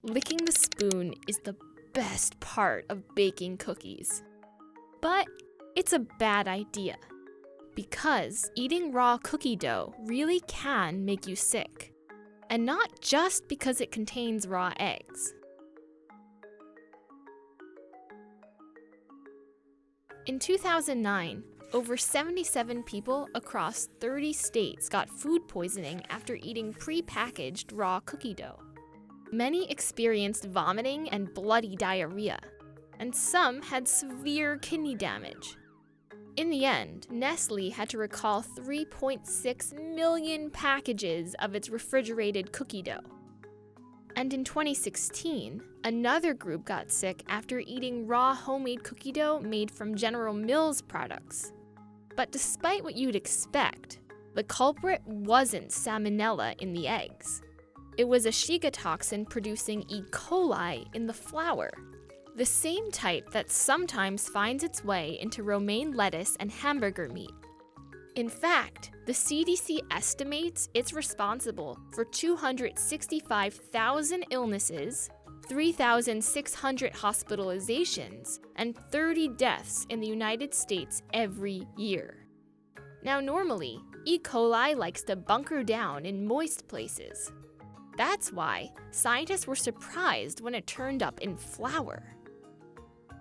Licking the spoon is the best part of baking cookies. But it's a bad idea, because eating raw cookie dough really can make you sick. And not just because it contains raw eggs. In 2009, over 77 people across 30 states got food poisoning after eating pre-packaged raw cookie dough. Many experienced vomiting and bloody diarrhea, and some had severe kidney damage. In the end, Nestle had to recall 3.6 million packages of its refrigerated cookie dough. And in 2016, another group got sick after eating raw homemade cookie dough made from General Mills products. But despite what you'd expect, the culprit wasn't Salmonella in the eggs. It was a Shiga toxin producing E. coli in the flour, the same type that sometimes finds its way into romaine lettuce and hamburger meat. In fact, the CDC estimates it's responsible for 265,000 illnesses, 3,600 hospitalizations, and 30 deaths in the United States every year. Now normally, E. coli likes to bunker down in moist places. That's why scientists were surprised when it turned up in flour.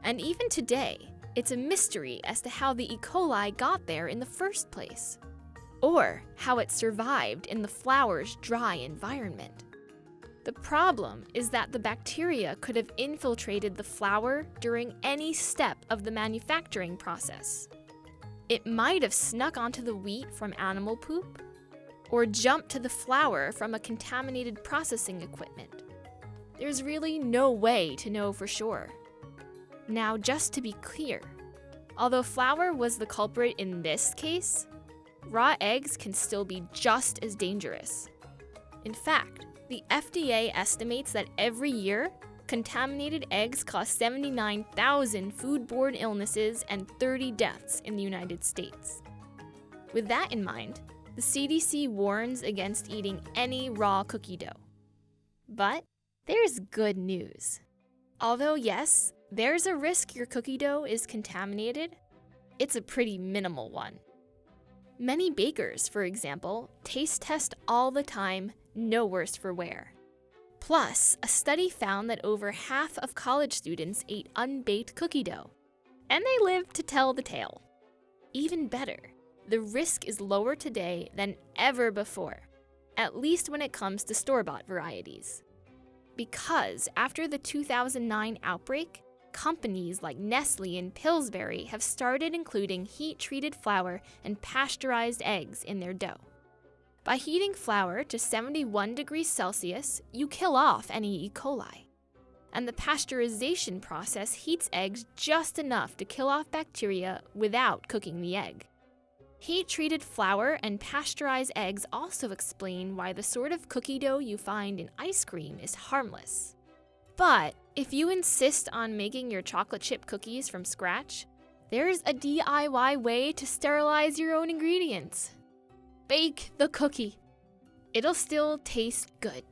And even today, it's a mystery as to how the E. coli got there in the first place, or how it survived in the flour's dry environment. The problem is that the bacteria could have infiltrated the flour during any step of the manufacturing process. It might have snuck onto the wheat from animal poop, or jumped to the flour from a contaminated processing equipment. There's really no way to know for sure. Now, just to be clear, although flour was the culprit in this case, raw eggs can still be just as dangerous. In fact, the FDA estimates that every year, contaminated eggs cause 79,000 foodborne illnesses and 30 deaths in the United States. With that in mind, the CDC warns against eating any raw cookie dough. But there's good news. Although yes, there's a risk your cookie dough is contaminated, it's a pretty minimal one. Many bakers, for example, taste test all the time, no worse for wear. Plus, a study found that over half of college students ate unbaked cookie dough, and they lived to tell the tale. Even better, the risk is lower today than ever before, at least when it comes to store-bought varieties. Because after the 2009 outbreak, companies like Nestle and Pillsbury have started including heat-treated flour and pasteurized eggs in their dough. By heating flour to 71 degrees Celsius, you kill off any E. coli. And the pasteurization process heats eggs just enough to kill off bacteria without cooking the egg. Heat-treated flour and pasteurized eggs also explain why the sort of cookie dough you find in ice cream is harmless. But if you insist on making your chocolate chip cookies from scratch, there's a DIY way to sterilize your own ingredients. Bake the cookie. It'll still taste good.